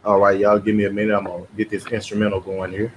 All right, y'all, give me a minute. I'm gonna get this instrumental going here.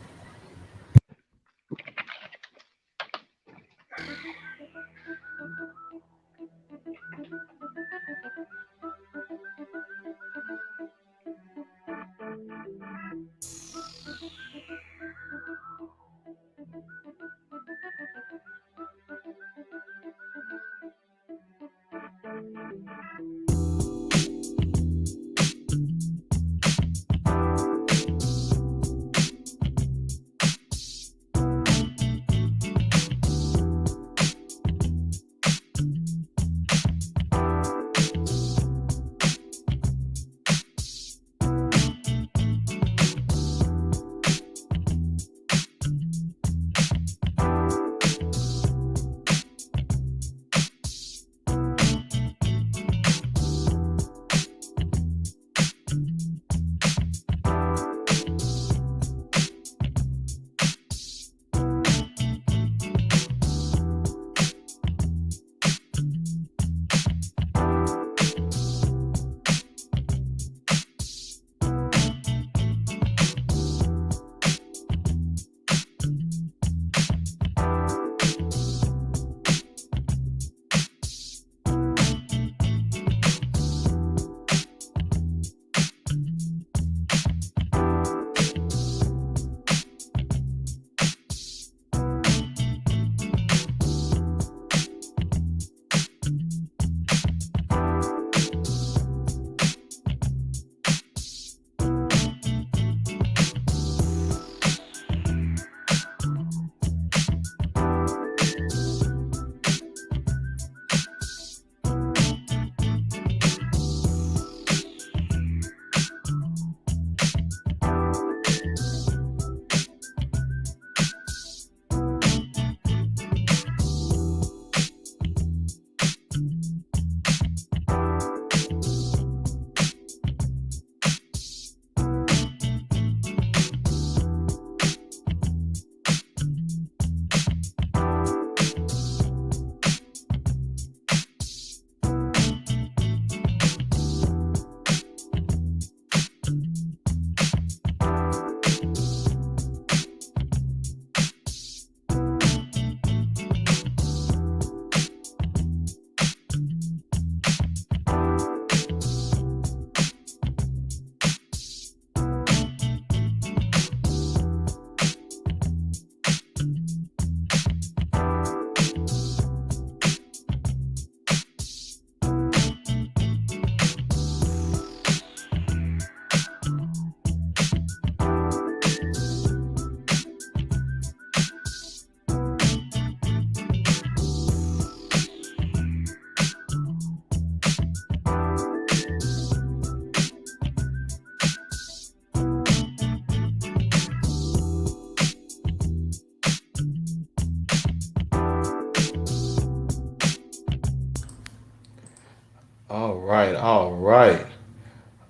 All right, all right.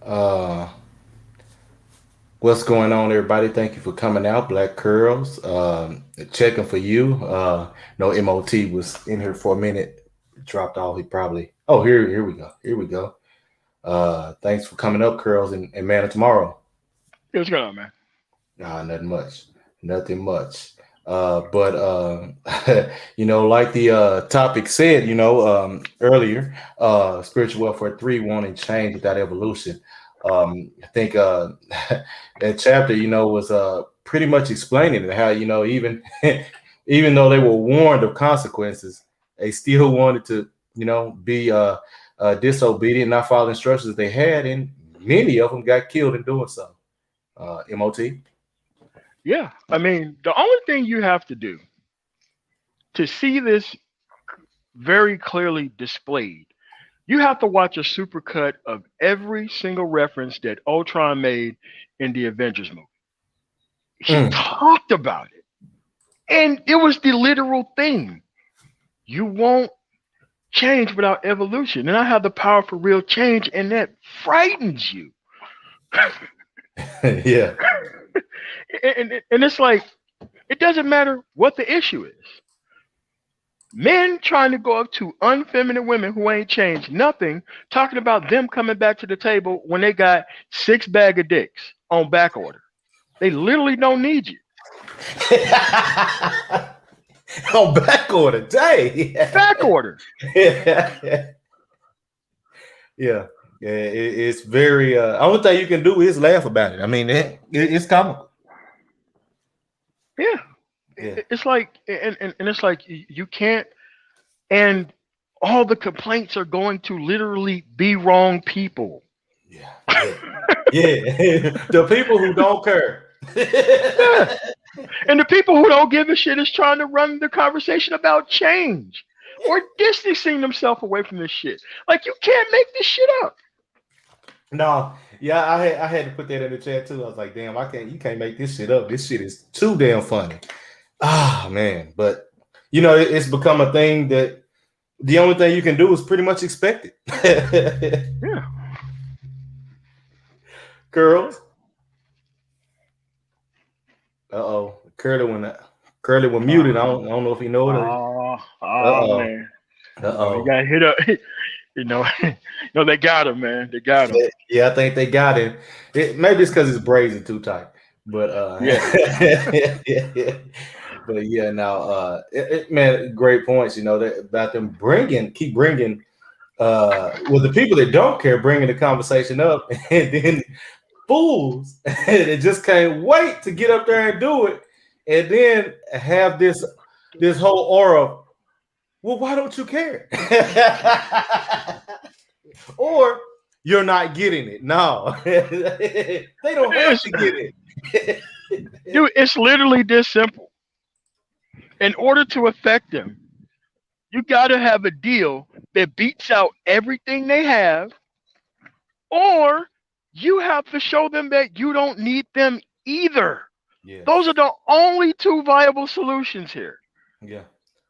Uh, what's going on, everybody? Thank you for coming out, Black Curls. Checking for you. No, MOT was in here for a minute. Dropped off. He probably. Oh, here we go. Here we go. Thanks for coming up, Curls, and man of tomorrow. Hey, what's going on, man? Nah, nothing much. Nothing much. But like the topic said, earlier, spiritual welfare three wanting change without evolution. I think that chapter, was pretty much explaining how, even even though they were warned of consequences, they still wanted to, be disobedient, not follow instructions they had, and many of them got killed in doing so. MOT. Yeah, I mean, the only thing you have to do to see this very clearly displayed, you have to watch a supercut of every single reference that Ultron made in the Avengers movie. He Mm. talked about it, and it was the literal thing. You won't change without evolution, and I have the power for real change, and that frightens you. Yeah. And it's like, it doesn't matter what the issue is. Men trying to go up to unfeminine women who ain't changed nothing, talking about them coming back to the table when they got six bag of dicks on back order. They literally don't need you. On back order, day. Back order. Yeah. Yeah. Yeah, it's very. Only thing you can do is laugh about it. I mean, it's comical. Yeah. Yeah, It's like, and it's like you can't, and all the complaints are going to literally be wrong people. yeah, yeah, yeah. The people who don't care. Yeah. And the people who don't give a shit is trying to run the conversation about change or distancing themselves away from this shit. Like you can't make this shit up. No, yeah, I had to put that in the chat too. I was like, damn, I can't. You can't make this shit up. This shit is too damn funny. Ah, man, but it's become a thing that the only thing you can do is pretty much expect it. Yeah. Girls. Uh-oh. Curly went Uh, muted. I don't know if you know it. Uh-oh. man. He Uh-oh. got hit up. They got him, man. They got him. Yeah, I think they got him. Maybe it's because it's brazen too tight. But Yeah. yeah. But yeah, now man, great points, about them keep bringing the people that don't care, bringing the conversation up, and then fools that just can't wait to get up there and do it, and then have this whole aura of, well, why don't you care? Or you're not getting it. No, they don't have It's, to get it. dude, it's literally this simple. In order to affect them, you got to have a deal that beats out everything they have, or you have to show them that you don't need them either. Those Yes. are the only two viable solutions here. Yeah.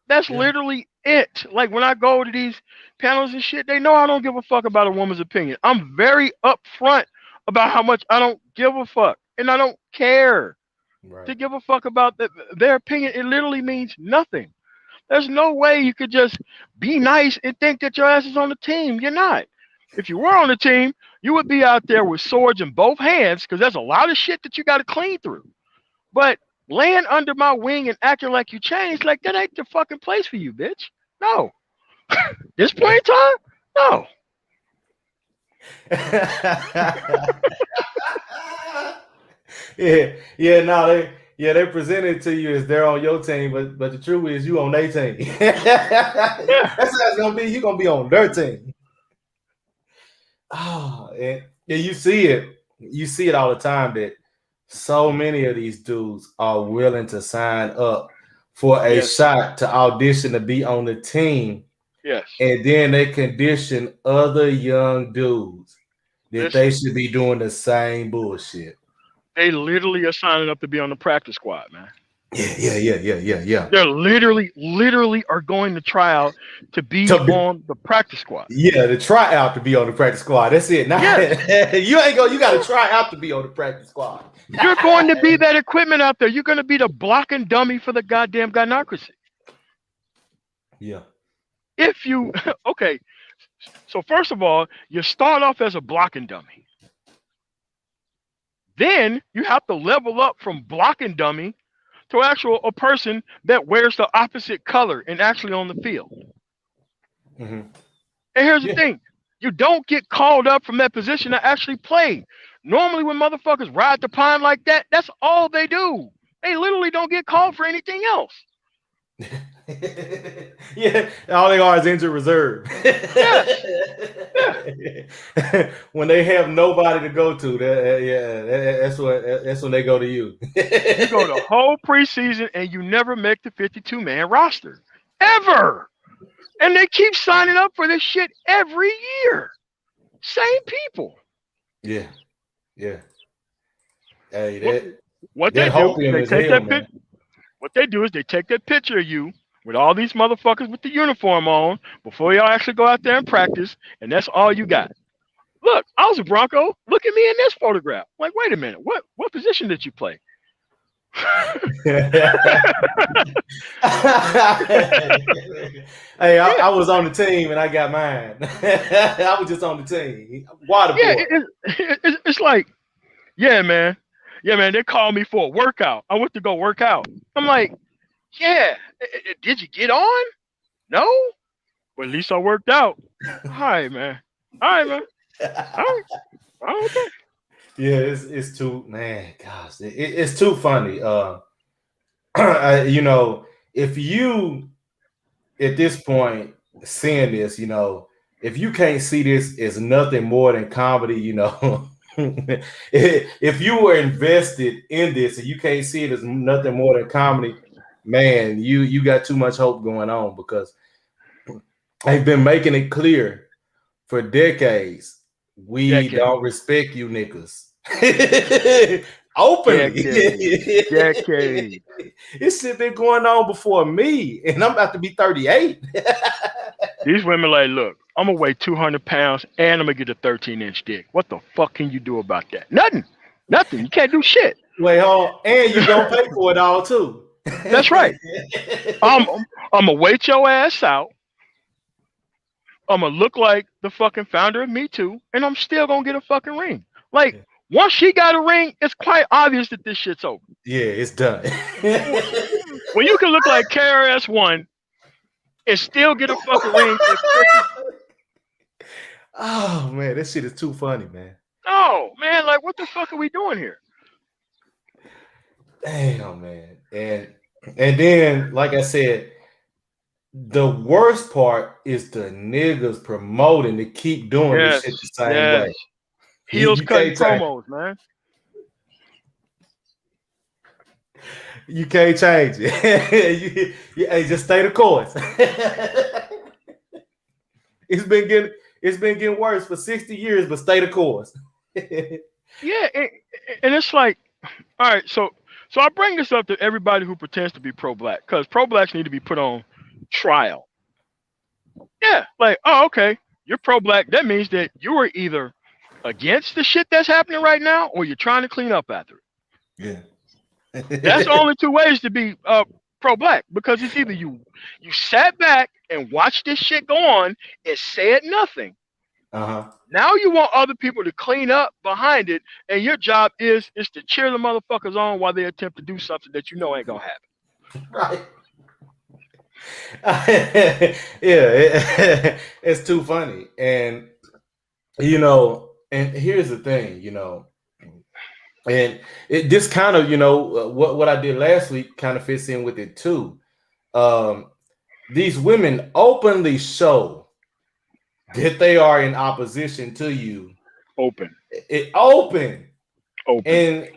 That's Yeah. literally it. Like when I go to these panels and shit, they know I don't give a fuck about a woman's opinion. I'm very upfront about how much I don't give a fuck. And I don't care Right. to give a fuck about their opinion. It literally means nothing. There's no way you could just be nice and think that your ass is on the team. You're not. If you were on the team, you would be out there with swords in both hands because there's a lot of shit that you got to clean through. But laying under my wing and acting like you changed, like that ain't the fucking place for you, bitch. No. This point in time? No. Yeah, yeah, no, they present it to you as they're on your team, but the truth is you on their team. Yeah. That's how it's gonna be. You're gonna be on their team. Oh, and you see it. You see it all the time that so many of these dudes are willing to sign up for a Yes. shot to audition to be on the team, Yes. and then they condition other young dudes that they Listen, should be doing the same bullshit. they literally are signing up to be on the practice squad, man. Yeah. They're literally are going to try out to be To be, on the practice squad. yeah, to try out to be on the practice squad. That's it. Now Yes. you ain't go. You got to try out to be on the practice squad. You're going to be that equipment out there. You're going to be the blocking dummy for the goddamn gynocracy. Yeah. If you, okay, so first of all, you start off as a blocking dummy. Then you have to level up from blocking dummy to actual a person that wears the opposite color and actually on the field. Mm-hmm. And here's the Yeah. thing. You don't get called up from that position to actually play. Normally when motherfuckers ride the pine like that, that's all they do. They literally don't get called for anything else. Yeah, all they are is injured reserve. Yes. Yeah. When they have nobody to go to, that's when they go to you. You go the whole preseason and you never make the 52-man roster. Ever. And they keep signing up for this shit every year. Same people. Yeah, yeah. Hey, What, that what they that do is hopium they is take hell, that man. what they do is they take that picture of you with all these motherfuckers with the uniform on before y'all actually go out there and practice, and that's all you got. Look, I was a Bronco. Look at me in this photograph. Like, wait a minute, what position did you play? Hey, Yeah, I was on the team and I got mine. I was just on the team. Water yeah. boy. It's like, yeah, man. Yeah, man. They called me for a workout. I went to go work out. I'm like, yeah. Did you get on? No. Well, at least I worked out. All right, man. All right, man. All right. Oh, okay. Yeah, it's too man. Gosh, it's too funny. You know, if you at this point seeing this, you know, if you can't see this as nothing more than comedy, you know, if you were invested in this and you can't see it as nothing more than comedy, man, you got too much hope going on because they've been making it clear for decades we Decade. don't respect you niggas. Openly. Decade. Decade. This shit been going on before me, and I'm about to be 38. These women like, look, I'm gonna weigh 200 pounds and I'm gonna get a 13-inch dick. What the fuck can you do about that? Nothing. Nothing. You can't do shit. Wait, hold, and you gonna pay for it all too. That's right. I'm gonna wait your ass out. I'm gonna look like the fucking founder of Me Too, and I'm still gonna get a fucking ring. Like, once she got a ring, it's quite obvious that this shit's over. Yeah, it's done. When you can look like KRS-One and still get a fucking ring and pussy. Oh man, this shit is too funny, man. Oh man, like what the fuck are we doing here? Damn, man. And then, like I said, the worst part is the niggas promoting to keep doing this Yes, shit the same yes. way. Heels You cutting can't change. promos, man. You can't change it. Hey, just stay the course. It's been getting worse for 60 years, but stay the course. Yeah, and it's like, all right, so I bring this up to everybody who pretends to be pro-black, because pro-blacks need to be put on trial. Yeah, like, oh, okay, you're pro-black. That means that you are either against the shit that's happening right now, or you're trying to clean up after it. Yeah. That's the only two ways to be pro-black, because it's either you sat back and watched this shit go on and said nothing. Uh-huh. Now you want other people to clean up behind it, and your job is to cheer the motherfuckers on while they attempt to do something that you know ain't gonna happen. Right. Yeah, it's too funny. And you know, and here's the thing, you know, and this kind of, you know, what I did last week kind of fits in with it too. These women openly show that they are in opposition to you. Open, It open. open. And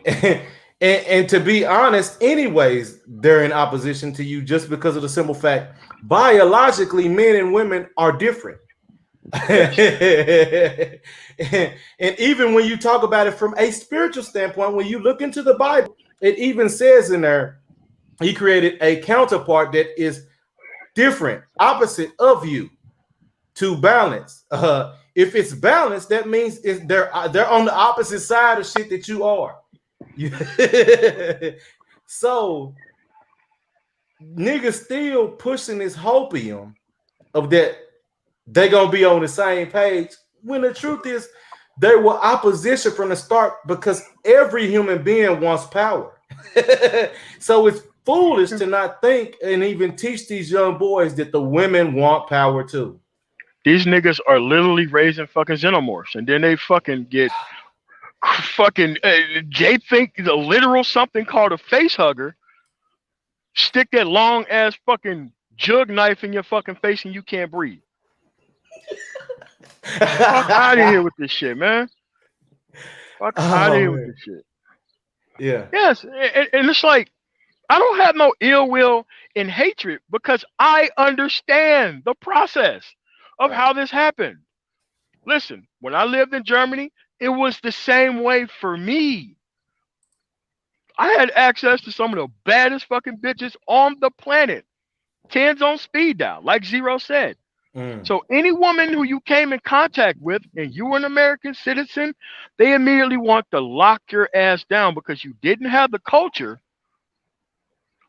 and to be honest, anyways, they're in opposition to you just because of the simple fact biologically men and women are different. Yes, And even when you talk about it from a spiritual standpoint, when you look into the Bible, it even says in there, he created a counterpart that is different, opposite of you to balance. If it's balanced, that means they're on the opposite side of shit that you are. So niggas still pushing this hopium of that they gonna be on the same page when the truth is they were opposition from the start because every human being wants power. So it's foolish to not think and even teach these young boys that the women want power too. these niggas are literally raising fucking xenomorphs, and then they fucking get fucking. They think the literal something called a face hugger. Stick that long ass fucking jug knife in your fucking face, and you can't breathe. Fuck out of here with this shit, man. Fuck out of Oh here with man. this shit. Yeah. Yes, and it's like I don't have no ill will and hatred because I understand the process of Right. how this happened. Listen, when I lived in Germany, it was the same way for me. I had access to some of the baddest fucking bitches on the planet. Tens on speed dial, like Zero said. Mm. So any woman who you came in contact with and you were an American citizen, they immediately want to lock your ass down because you didn't have the culture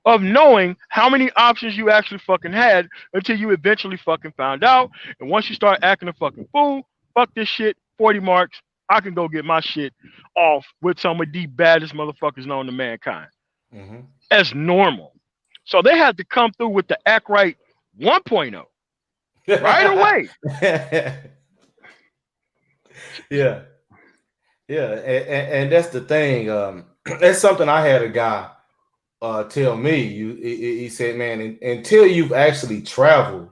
of knowing how many options you actually fucking had until you eventually fucking found out. And once you start acting a fucking fool, fuck this shit, 40 marks. I can go get my shit off with some of the baddest motherfuckers known to mankind. Hmm. As normal. So they had to come through with the Act Right 1.0 right away. Yeah, yeah, and that's the thing. That's something I had a guy tell me. He said, man, until you've actually traveled,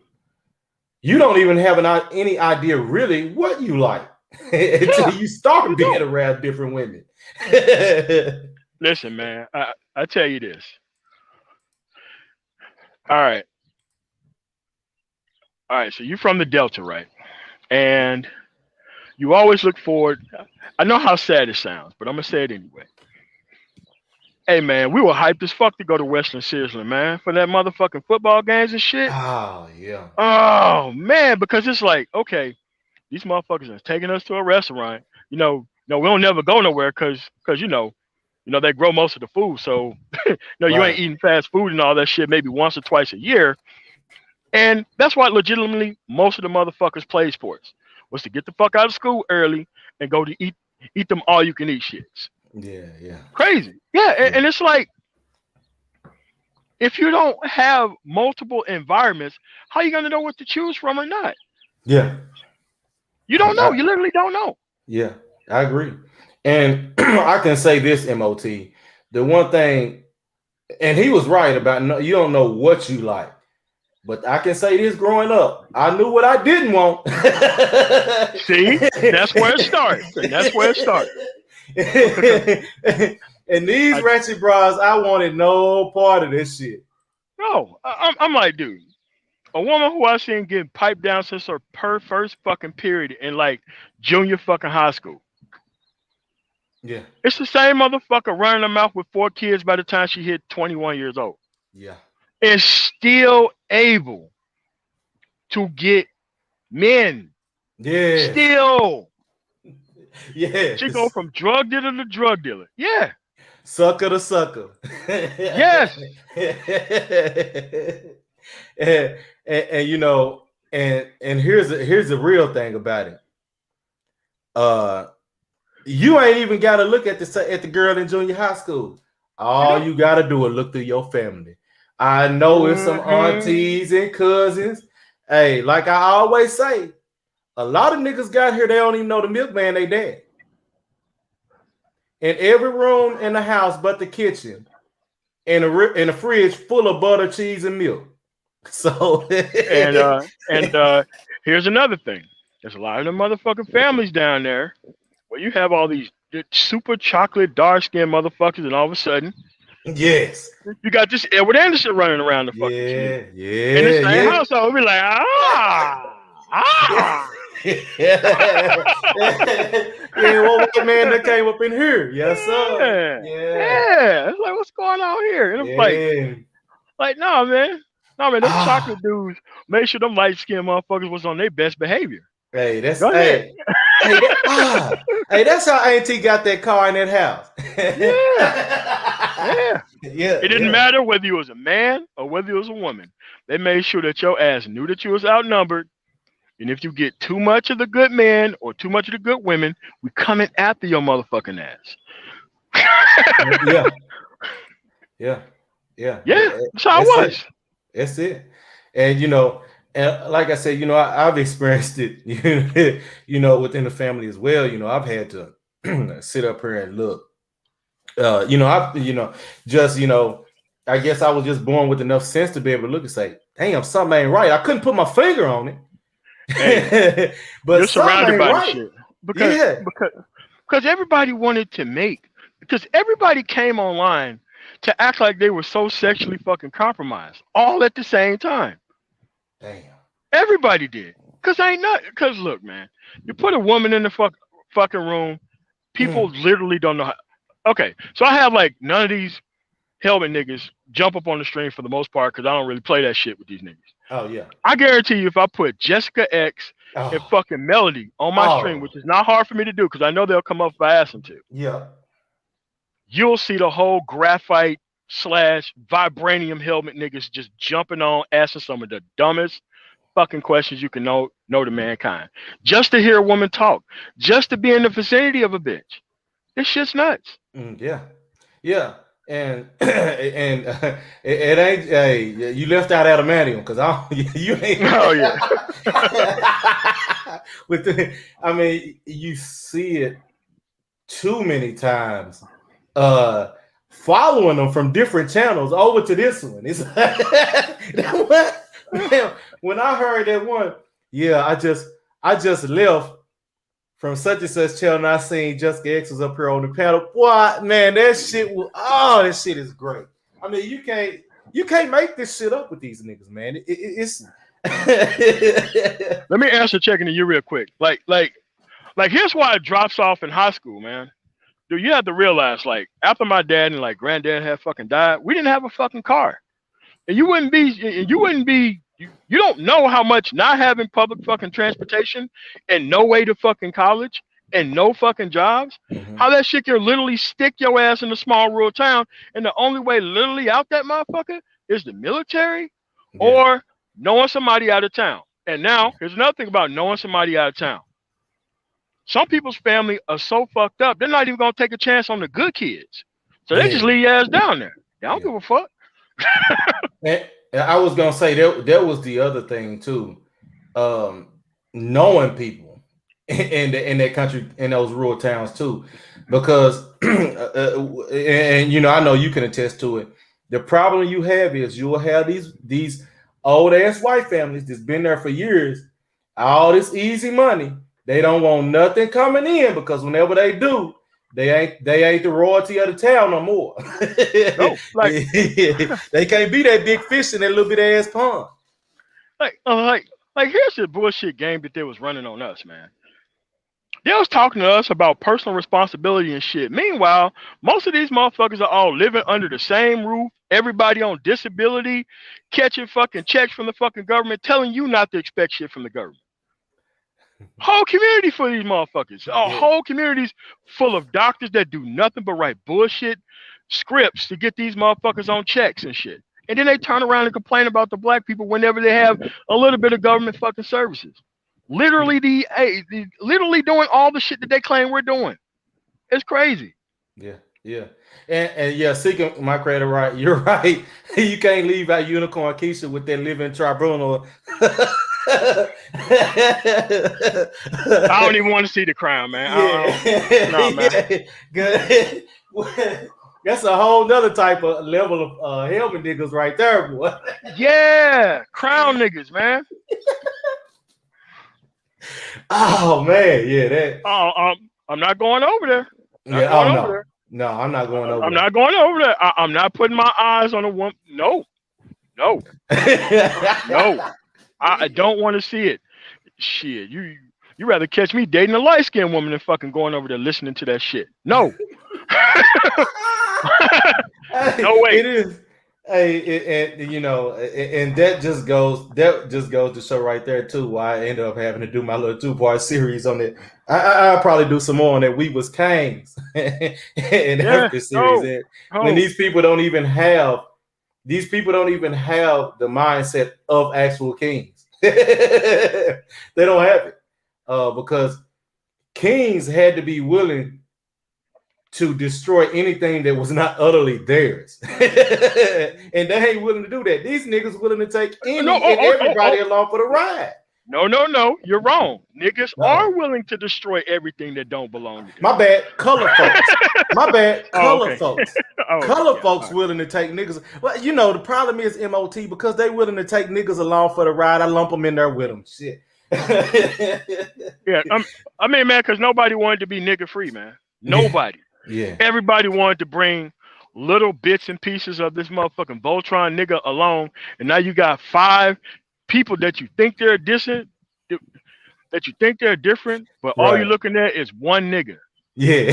you don't even have any idea really what you like until Yeah, you start you being don't. around different women. Listen, man, I tell you this. All right. All right. So you're from the Delta, right? And you always look forward. I know how sad it sounds, but I'm going to say it anyway. Hey, man, we were hyped as fuck to go to Western Sizzler, man, for that motherfucking football games and shit. Oh yeah, Oh, man, because it's like, okay, these motherfuckers are taking us to a restaurant. No, we don't never go nowhere because they grow most of the food. So, no, you ain't right. eating fast food and all that shit maybe once or twice a year. And that's why legitimately most of the motherfuckers play sports was to get the fuck out of school early and go to eat them all you can eat shits. Yeah, yeah, Crazy. Yeah, and, yeah, and it's like if you don't have multiple environments, how you gonna know what to choose from or not? yeah. You don't know. I, You literally don't know. yeah, I agree. And I can say this, MOT. The one thing, and he was right about you don't know what you like. But I can say this growing up, I knew what I didn't want. See, that's where it starts, and that's where it starts. Because And these I ratchet bras, I wanted no part of this shit. no, I'm like, dude, a woman who I seen getting piped down since her first fucking period in like junior fucking high school. Yeah, It's the same motherfucker running her mouth with 4 kids by the time she hit 21 years old, yeah, and still able to get men. yes, Still, she go yes. from drug dealer to drug dealer. Yeah, Sucker to sucker. yes, And and here's the real thing about it. Uh, you ain't even got to look at the girl in junior high school. you All don't. you got to do is look through your family. I know it's some Hmm. aunties and cousins. Hey, like I always say, a lot of niggas got here. They don't even know the milkman they dad. In every room in the house, but the kitchen, in a fridge full of butter, cheese, and milk. So And here's another thing. There's a lot of them motherfucking families down there where you have all these super chocolate dark skinned motherfuckers, and all of a sudden yes, you got this Edward Anderson running around the fucking community yeah, in the yeah, same yeah. household. We like ah. Yeah, one white man that came up in here. Yes, sir. Yeah, Yeah, yeah. It's like what's going on here? And it's yeah. like no man, no man. Them Ah, chocolate dudes made sure them light skinned motherfuckers was on their best behavior. hey, that's Go ahead. hey, that's how Auntie got that car in that house. Yeah, yeah. Yeah, It didn't yeah, matter whether you was a man or whether you was a woman. They made sure that your ass knew that you was outnumbered. And if you get too much of the good men or too much of the good women, we coming after your motherfucking ass. yeah, yeah, yeah. Yeah, that's how it That's it. was. That's it. And and like I said, I've experienced it, within the family as well. I've had to sit up here and look. I've just I guess I was just born with enough sense to be able to look and say, damn, something ain't right. I couldn't put my finger on Hey, it. But you're something surrounded ain't by the right. shit because Yeah. because because everybody wanted to make because everybody came online to act like they were so sexually fucking compromised all at the same time. Damn. Everybody did. Cause ain't not. Cause look, man, you put a woman in the fucking room, people literally don't know how. Okay, so I have like none of these helmet niggas jump up on the stream for the most part because I don't really play that shit with these niggas. Oh yeah. I guarantee you, if I put Jessica X and Oh, fucking Melody on my stream, oh, which is not hard for me to do because I know they'll come up if I ask them to, yeah. you'll see the whole graphite slash vibranium helmet niggas just jumping on, asking some of the dumbest fucking questions you can know to mankind. Just to hear a woman talk. Just to be in the vicinity of a bitch. This shit's nuts. Yeah, yeah, and and it ain't. Hey, you left out adamantium because I you ain't. Oh yeah. With I mean, you see it too many times. Uh, Following them from different channels over to this one. It's that one, man, when I heard that one, yeah, I just left from such and such channel, and I seen Jessica X was up here on the panel. What man, that shit was that shit is great. I mean, you can't make this shit up with these niggas, man. It's Let me answer checking to you real quick. Like here's why it drops off in high school, man. Dude, you have to realize, like, after my dad and like granddad had fucking died, we didn't have a fucking car. And you don't know how much not having public fucking transportation and no way to fucking college and no fucking jobs, Mhm. how that shit can literally stick your ass in a small rural town, and the only way literally out that motherfucker is the military Yeah, or knowing somebody out of town. And now here's another thing about knowing somebody out of town. Some people's family are so fucked up, they're not even gonna take a chance on the good kids. So they just yeah, leave your ass down there. They don't yeah. give a fuck. And I was gonna say that was the other thing too. Um, Knowing people in that country, in those rural towns too, because and I know you can attest to it. The problem you have is you'll have these old ass white families that's been there for years, all this easy money. They don't want nothing coming in because whenever they do, they ain't the royalty of the town no more. No, They can't be that big fish in that little bit ass pond. like, uh, like, here's the bullshit game that they was running on us, man. They was talking to us about personal responsibility and shit. Meanwhile, most of these motherfuckers are all living under the same roof. Everybody on disability, catching fucking checks from the fucking government, telling you not to expect shit from the government. Whole community for these motherfuckers. Yeah, Whole communities full of doctors that do nothing but write bullshit scripts to get these motherfuckers on checks and shit. And then they turn around and complain about the black people whenever they have a little bit of government fucking services. Literally literally doing all the shit that they claim we're doing. It's crazy. yeah, yeah. And yeah, seeking my credit right, you're right. You can't leave out Unicorn Keisha with that living tribunal. I don't even want to see the crown, man. Yeah, No, man. yeah. Good. That's a whole nother type of level of helmet niggas right there, boy. Yeah, crown niggas, man. Oh man, yeah, that. I'm not going over there. Not Yeah, going oh over no, there. no, I'm not going over I'm not going over there. I'm not putting my eyes on a woman. No, no, there. no. I don't want to see it. Shit, you rather catch me dating a light skinned woman than fucking going over there listening to that shit. No, no way. It is. Hey, and and that just goes to show right there too why I ended up having to do my little 2-part series on it. I'll probably do some more on that. We was kings and Yeah, after series. no, And when no. these people don't even have the mindset of actual kings. They don't have it because kings had to be willing to destroy anything that was not utterly theirs. And they ain't willing to do that. These niggas willing to take No, any and everybody along for the ride. no. You're wrong. Niggas are No. willing to destroy everything that don't belong to them. My bad, color folks. My bad, Oh, color okay. folks. Oh, okay. Color Yeah. folks All right. willing to take niggas. Well, the problem is MOT because they willing to take niggas along for the ride. I lump them in there with them. Shit. Yeah. I mean, man, because nobody wanted to be nigga free, man. Yeah. Nobody. Yeah. Everybody wanted to bring little bits and pieces of this motherfucking Voltron nigga along, and now you got 5 people that you think they're decent, that you think they're different, but all you're Right. looking at is one nigga Yeah.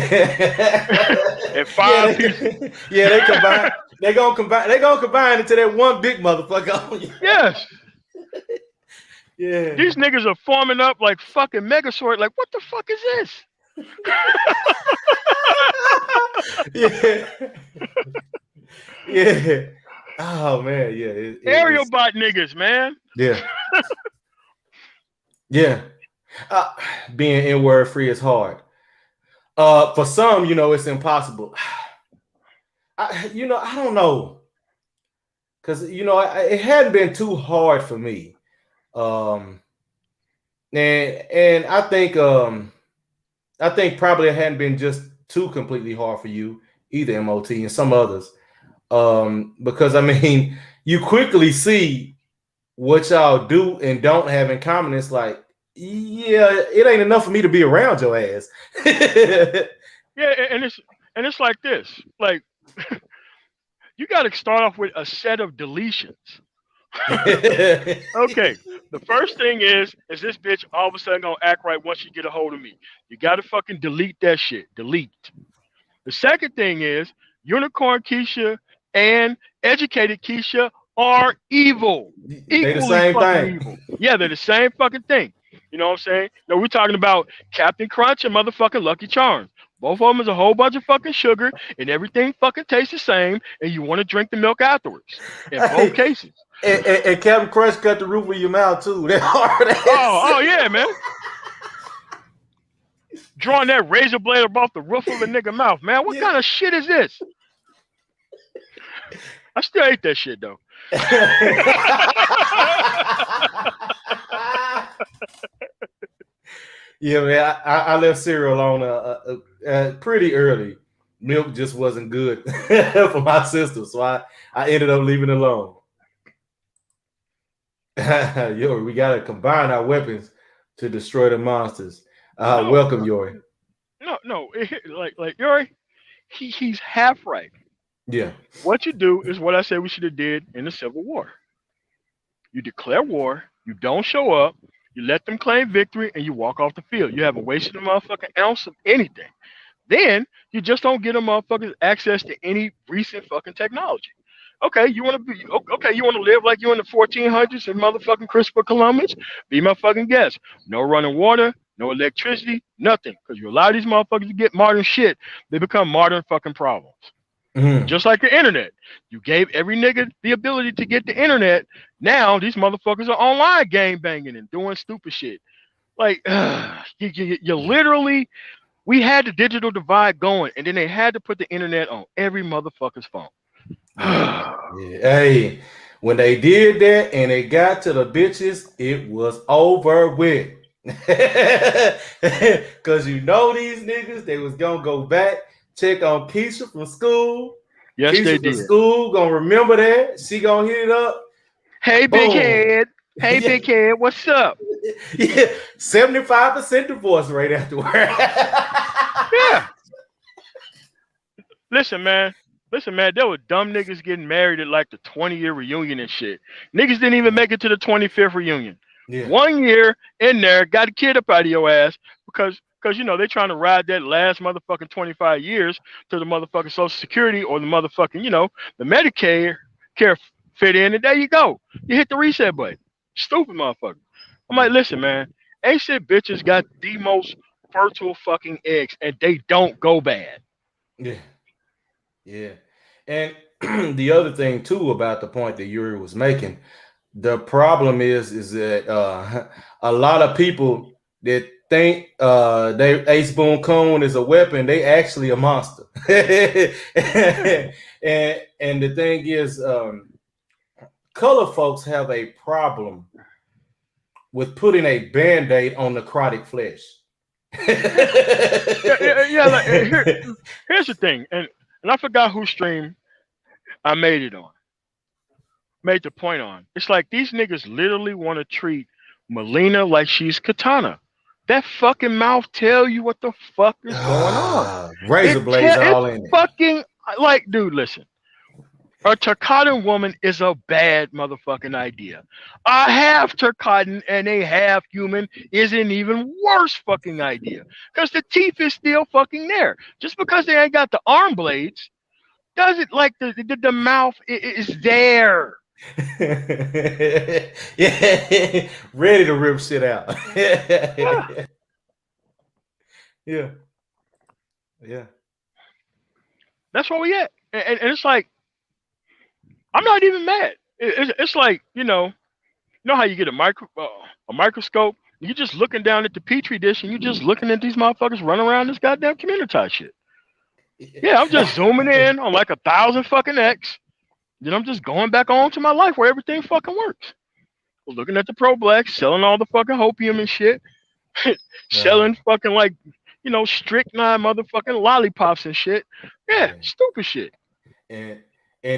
and Yeah, 5 people. yeah, they combine. They gonna combine into that one big motherfucker on you. Yes, Yeah. these niggas are forming up like fucking Megazord. Like, what the fuck is this? Yeah. Yeah. Oh man, yeah. Aerial It's bot niggas, man. yeah, yeah. Uh, Being N word free is hard. For some, it's impossible. I don't know, because it hadn't been too hard for me. Um, and I think probably it hadn't been just too completely hard for you either, MOT, and some others. Because I mean, you quickly see what y'all do and don't have in common. It's like, yeah, it ain't enough for me to be around your ass. Yeah, and it's like this. Like you got to start off with a set of deletions. Okay. The first thing is this bitch all of a sudden gonna act right once you get a hold of me. You gotta fucking delete that shit. Delete. The second thing is Unicorn Keisha and Educated Keisha are evil. They the Equally same fucking thing. evil. Yeah, they're the same fucking thing. You know what I'm saying? No, we're talking about Captain Crunch and motherfucking Lucky Charms. Both of them is a whole bunch of fucking sugar and everything fucking tastes the same and you want to drink the milk afterwards. In both Hey, cases. and Captain Crunch cut the roof of your mouth too. That hard ass. Oh yeah, man. Drawing that razor blade above the roof of a nigga mouth, man. What Yeah. kind of shit is this? I still hate that shit though. Yeah, man. I left cereal on pretty early. Milk just wasn't good for my system, so I ended up leaving it alone. Yo, we gotta combine our weapons to destroy the monsters. No, Welcome, Yori. no. Like Yuri, he's half right. Yeah. What you do is what I said we should have did in the Civil War. You declare war, you don't show up, you let them claim victory, and you walk off the field. You haven't wasted a motherfucking ounce of anything. Then you just don't get them motherfuckers access to any recent fucking technology. Okay, you want to be okay. You want to live like you in the 1400s and motherfucking Christopher Columbus? Be my fucking guest. No running water, no electricity, nothing. Because you allow these motherfuckers to get modern shit, they become modern fucking problems. Mhm. Just like the internet, you gave every nigga the ability to get the internet. Now these motherfuckers are online game banging and doing stupid shit. Like you literally we had the digital divide going, and then they had to put the internet on every motherfucker's phone. Yeah. Yeah. Hey, when they did that and it got to the bitches, it was over with. Cause these niggas, they was gonna go back, check on Keisha from school. Yes, they Keisha from did. school gonna remember that. She gonna hit it up. Hey, big Boom. head. Hey, Yeah, big head. What's up? yeah. 75% divorce rate afterward. Yeah. Listen, man. Listen, man. There were dumb niggas getting married at like the 20-year reunion and shit. Niggas didn't even make it to the 25th reunion. Yeah. 1 year in there, got a kid up out of your ass because they trying to ride that last motherfucking 25 years to the motherfucking Social Security or the motherfucking the Medicare care fit in, and there you go. You hit the reset button. Stupid motherfucker. I'm like, Yeah. listen, man. Ancient bitches got the most fertile fucking eggs, and they don't go bad. Yeah. Yeah. And the other thing too about the point that Yuri was making, the problem is that a lot of people that think they Ace Boon Coon is a weapon, they actually a monster. And the thing is, color folks have a problem with putting a band-aid on necrotic flesh. Yeah. Like, here's the thing, and I forgot whose stream I made it on. Made the point on. It's like these niggas literally want to treat Melina like she's Katana. That fucking mouth tell you what the fuck is going on. Razor blades It's all in it. fucking like, dude, listen. A Turkatan woman is a bad motherfucking idea. A half Turkatan and a half human is an even worse fucking idea. Because the teeth is still fucking there. Just because they ain't got the arm blades, does it like the mouth is there. Yeah, ready to rip shit out. Yeah. Yeah, yeah, That's where we at. And it's like I'm not even mad. It's like you know how you get a microscope. You just looking down at the petri dish, and you just looking at these motherfuckers running around this goddamn community type shit. Yeah, I'm just zooming in on like 1,000 fucking X. Then I'm just going back on to my life where everything fucking works. Looking at the pro blacks selling all the fucking hopium and shit, uh, selling fucking like strychnine motherfucking lollipops and shit. Yeah, yeah. stupid shit. and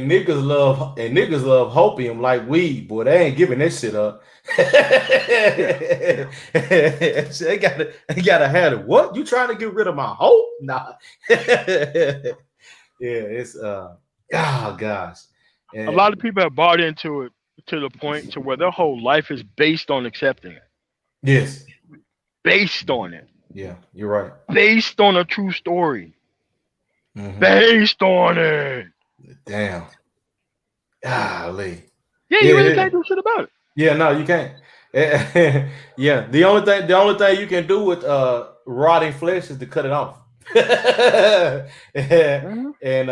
niggas love hopium like weed, boy. They ain't giving that shit up. Yeah, yeah. They gotta have it. What you trying to get rid of my hope? Nah. Yeah, it's oh gosh. A And lot of people have bought into it to the point to where their whole life is based on accepting it, yes, based on it, yeah, you're right. based on a true story, Hmm. based on it. Damn. Golly. Yeah, you Yeah, really yeah. can't do shit about it. Yeah, no, you can't. Yeah, the only thing you can do with rotting flesh is to cut it off. Mhm. And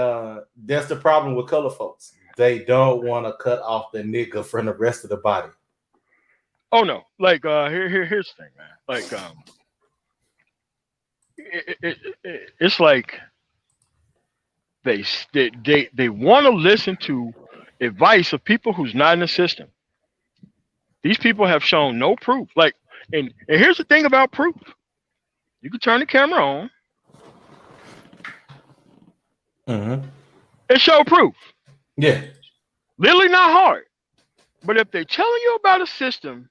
that's the problem with color folks. They don't want to cut off the nigga from the rest of the body. Oh no, like here's the thing, man. Like it's like they want to listen to advice of people who's not in the system. These people have shown no proof. Like, and here's the thing about proof: you can turn the camera on Hmm. and show proof. Yeah. Literally not hard. But if they're telling you about a system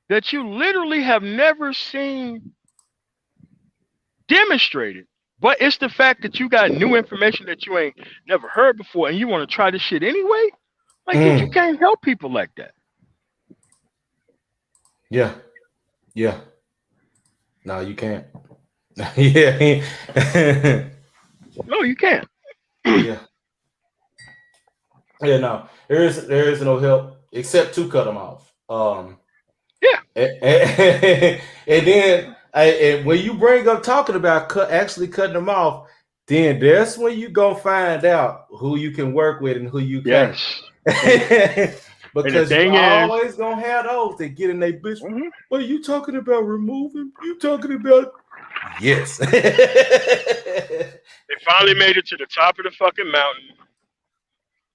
that you literally have never seen demonstrated, but it's the fact that you got new information that you ain't never heard before, and you want to try this shit anyway. Like, dude, you Mm. can't help people like that. Yeah. Yeah. No, you can't. Yeah. No, you can't. Yeah. Yeah. No, there is no help except to cut them off. Yeah, And then and when you bring up talking about actually cutting them off, then that's when you gonna find out who you can work with and who you can't. yes. And the Because you thing is, always gonna have those that get in their bitch. mhm, What are you talking about removing? You talking about yes. they finally made it to the top of the fucking mountain,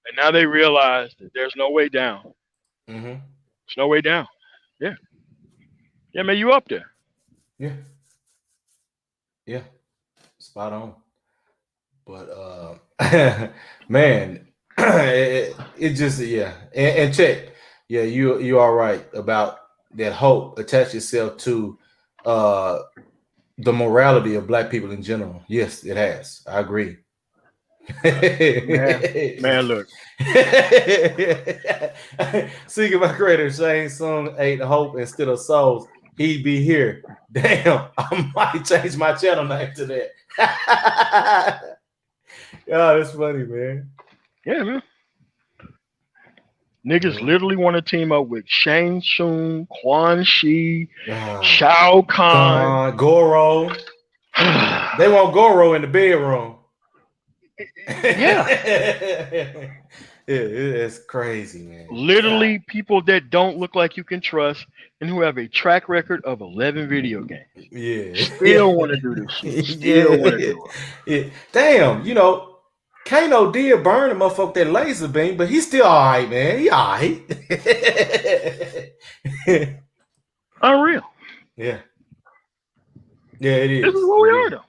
and now they realize that there's no way down. Hmm. There's no way down. Yeah, yeah, man, you up there? Yeah, yeah, spot on. But man, it just yeah, and check, yeah, you are right about that. Hope attach itself to uh the morality of black people in general. Yes, it has. I agree. Man, man, look. Seeking my creator, Shane Sung ate hope instead of souls. He'd be here. Damn, I might change my channel name to that. Oh, that's funny, man. Yeah, man. Niggas Yeah. literally want to team up with Shang Tsung, Quan Shi, Ah, Shao Kahn. Goro. They want Goro in the bedroom. Yeah, Yeah, it's crazy, man. God. literally people that don't look like you can trust and who have a track record of 11 video games. Yeah. Still want to do this shit. Still want to Yeah. do it. Yeah. Damn, Kano did burn the motherfucker that laser beam, but he's still all right, man. He all right. Unreal. Yeah. Yeah, it This is is. where we It are, is. though.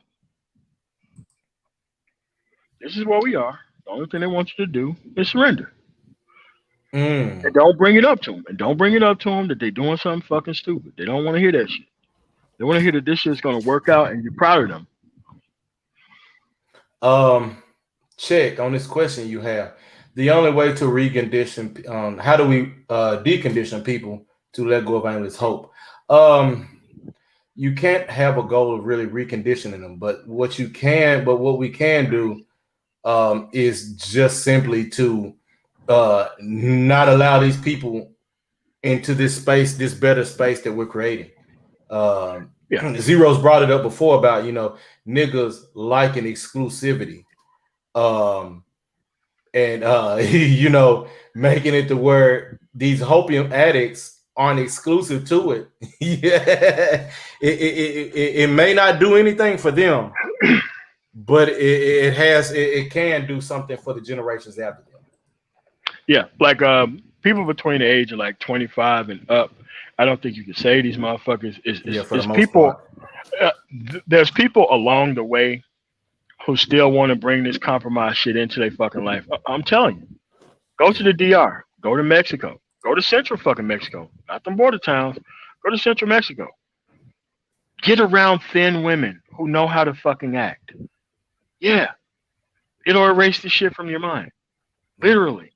This is where we are. The only thing they want you to do is surrender. And Mm. don't bring it up to them. And don't bring it up to them that they're doing something fucking stupid. They don't want to hear that shit. They want to hear that this shit's going to work out and you're proud of them. Check on this question you have. The only way to recondition, how do we decondition people to let go of aimless hope? You can't have a goal of really reconditioning them, but what we can do is just simply to not allow these people into this space, this better space that we're creating. Um, Yeah. Zero's brought it up before about niggas liking exclusivity. Um, and making it to where these opium addicts aren't exclusive to it. Yeah, it may not do anything for them, but it can do something for the generations after them. Yeah, like people between the age of like 25 and up. I don't think you can say these motherfuckers Yeah, for the is most part. people. There's people along the way who still want to bring this compromise shit into their fucking life. I'm telling you, go to Yeah, the DR, go to Mexico, go to Central fucking Mexico, not them border towns. Go to Central Mexico. Get around thin women who know how to fucking act. Yeah, it'll erase the shit from your mind. yeah, Literally.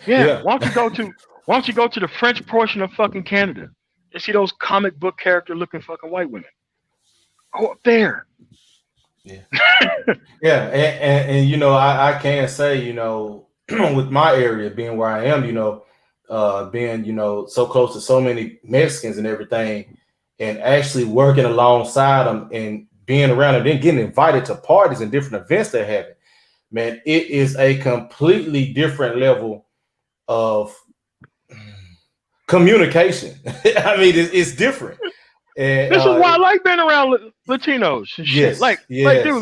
Yeah. yeah, Why don't you go to the French portion of fucking Canada and see those comic book character looking fucking white women? Go up there. yeah. Yeah, and I can say, with my area being where I am, being, so close to so many Mexicans and everything, and actually working alongside them and being around and then getting invited to parties and different events they're having, man, it is a completely different level of communication. I mean, it's different. And This is why I like being around Latinos and shit. yes, Dude, yes,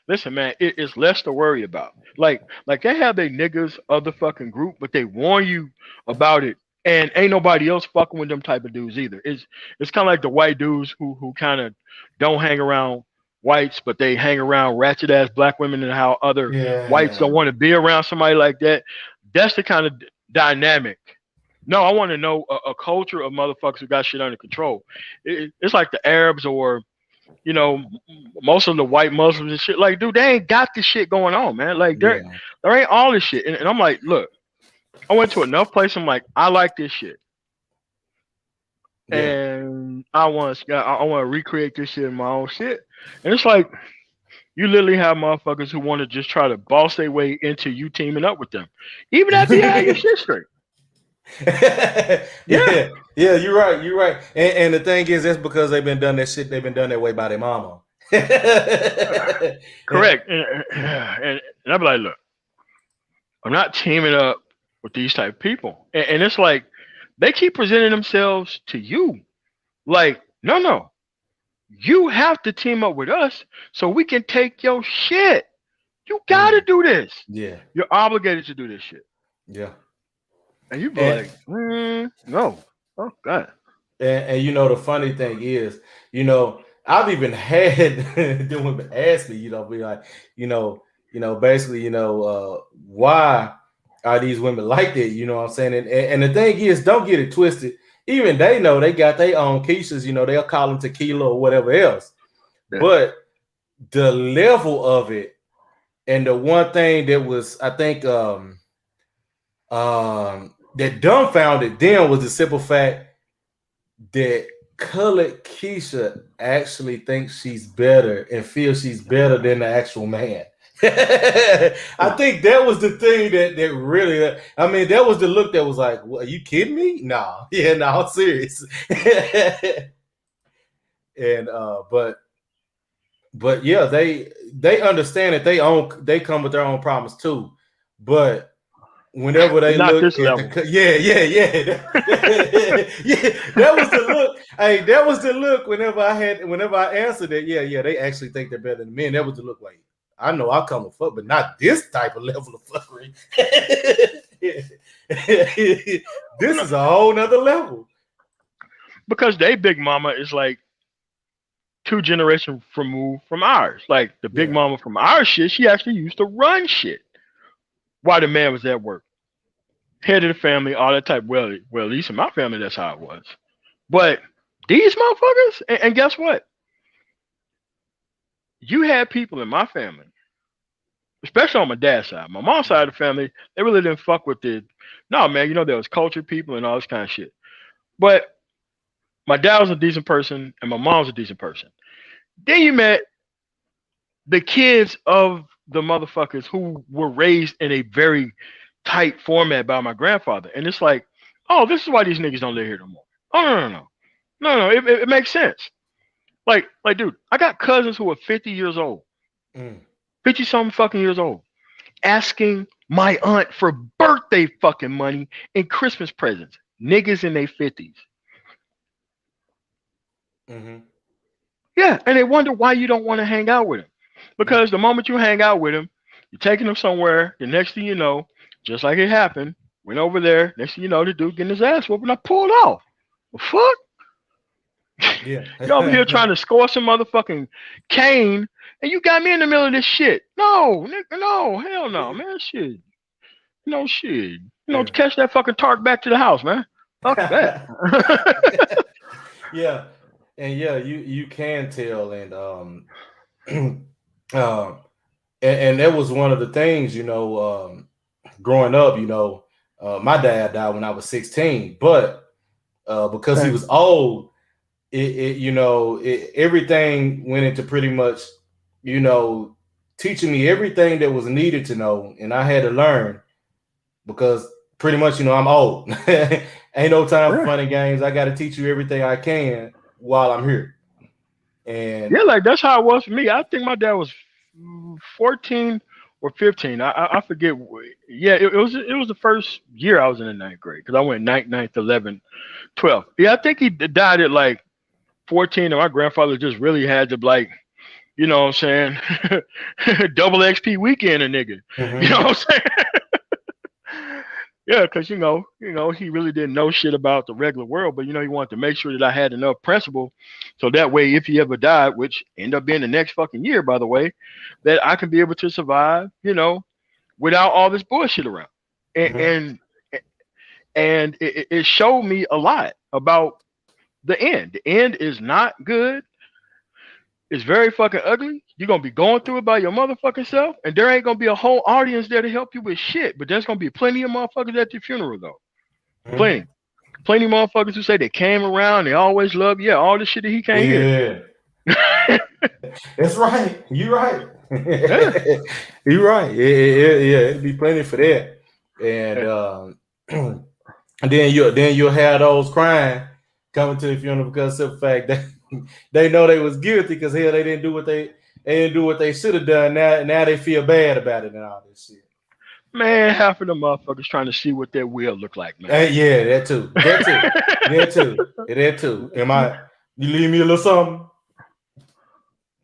listen, man, it's less to worry about. Like they have their niggas of the fucking group, but they warn you about it, and ain't nobody else fucking with them type of dudes either. It's kind of like the white dudes who kind of don't hang around whites, but they hang around ratchet ass black women, and how other whites don't yeah, want to be around somebody like that. That's the kind of dynamic. No, I want to know a culture of motherfuckers who got shit under control. It's like the Arabs or you know most of the white Muslims and shit. Like, dude, they ain't got this shit going on, man. Like, yeah, there ain't all this shit. And I'm like, look, I went to enough places. I'm like, I like this shit, yeah. and I want to recreate this shit in my own shit. And it's like you literally have motherfuckers who want to just try to boss their way into you teaming up with them, even after you had your shit straight. Yeah. Yeah, yeah, you're right, you're right. And the thing is, that's because they've been done that shit. They've been done that way by their mama. Yeah, Correct. And I'd be like, look, I'm not teaming up with these type of people. And it's like they keep presenting themselves to you. Like, no, no. You have to team up with us so we can take your shit. You gotta mm, do this. yeah, You're obligated to do this shit. yeah. And you be And, like, no. Oh God. and the funny thing is, I've even had them women ask me, be like, basically, why are these women like that? You know what I'm saying? And the thing is, don't get it twisted. Even they know they got their own Keishas, they'll call them tequila or whatever else. Yeah. But the level of it, and the one thing that was, I think, that dumbfounded them was the simple fact that colored Keisha actually thinks she's better and feels she's better than the actual man. I think that was the thing that really, I mean, that was the look that was like, what, are you kidding me? No, yeah, no, I'm serious. And but yeah, they understand that they come with their own problems too. But whenever But they not look this at level. the yeah, that was the look. Hey, that was the look whenever I answered it. Yeah, yeah, they actually think they're better than me. And that was the look like, I know I come with fuck, but not this type of level of fuckery. This No, is a whole nother level. because they big mama is like two generations removed from ours. Like the big Yeah, mama from our shit, she actually used to run shit while the man was at work. Head of the family, all that type. Well, at least in my family, that's how it was. But these motherfuckers, and guess what? You had people in my family, especially on my dad's side. My mom's side of the family, they really didn't fuck with it. No, man, there was cultured people and all this kind of shit. But my dad was a decent person, and my mom was a decent person. Then you met the kids of the motherfuckers who were raised in a very tight format by my grandfather. And it's like, oh, this is why these niggas don't live here no more. Oh, no, no, no. No, no, it makes sense. Dude, I got cousins who are 50 years old, mm, 50 something fucking years old, asking my aunt for birthday fucking money and Christmas presents. Niggas in their 50s. Mm-hmm. Yeah, and they wonder why you don't want to hang out with him. Yeah. Because the moment you hang out with him, you're taking him somewhere. The next thing you know, just like it happened, went over there. Next thing you know, the dude getting his ass whooped and I pulled off. The fuck? Yeah. You over here trying to score some motherfucking cane, and you got me in the middle of this shit. No, nigga, no, hell no, man, shit. No shit. Yeah. Catch that fucking tarp back to the house, man. Fuck that. Yeah. And yeah, you can tell, and um, and that was one of the things, growing up, my dad died when I was 16, but because he Same. was old, everything went into pretty much, you know, teaching me everything that was needed to know, and I had to learn because pretty much, I'm old. Ain't no time for Yeah. fun and games. I got to teach you everything I can while I'm here. And Yeah, like that's how it was for me. I think my dad was 14 or 15. I forget. Yeah, it was the first year I was in the ninth grade because I went ninth, 11th, 12th. Yeah, I think he died at like 14, and my grandfather just really had to like, you know what I'm saying, double XP weekend a nigga. You know mhm, what I'm saying? Yeah, because he really didn't know shit about the regular world, but he wanted to make sure that I had enough principle, so that way, if he ever died, which ended up being the next fucking year, by the way, that I can be able to survive, without all this bullshit around. And mhm, and, and it showed me a lot about the end. The end is not good. It's very fucking ugly. You're gonna be going through it by your motherfucking self, and there ain't gonna be a whole audience there to help you with shit. But there's gonna be plenty of motherfuckers at your funeral though. mhm. Plenty. Plenty of motherfuckers who say they came around, they always love you. Yeah, all the shit that he can't hear. Yeah, that's right. You're right. Yeah. You're right. Yeah, it'd be plenty for that. And Yeah. and then you'll have those crying coming to the funeral because of the fact that they know they was guilty because hell they didn't do what they should have done. Now they feel bad about it and all this shit. Man, half of the motherfuckers trying to see what their will look like, man. Yeah, that too. That too. That too. That too. Am I? You leave me a little something?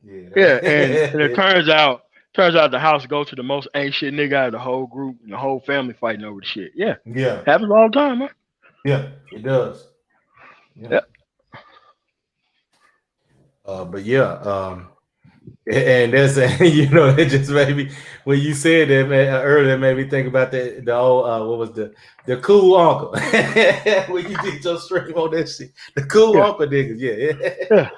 Yeah, and, Yeah. and it turns out the house go to the most ain't shit nigga out of the whole group and the whole family fighting over the shit. Yeah. Yeah. Happens all the time, man. Yeah. It does. Yeah. Yeah. But yeah. And that's it just made me when you said that man, earlier, it made me think about the old what was the cool uncle when you did your stream on that shit. The cool Yeah. uncle niggas, yeah.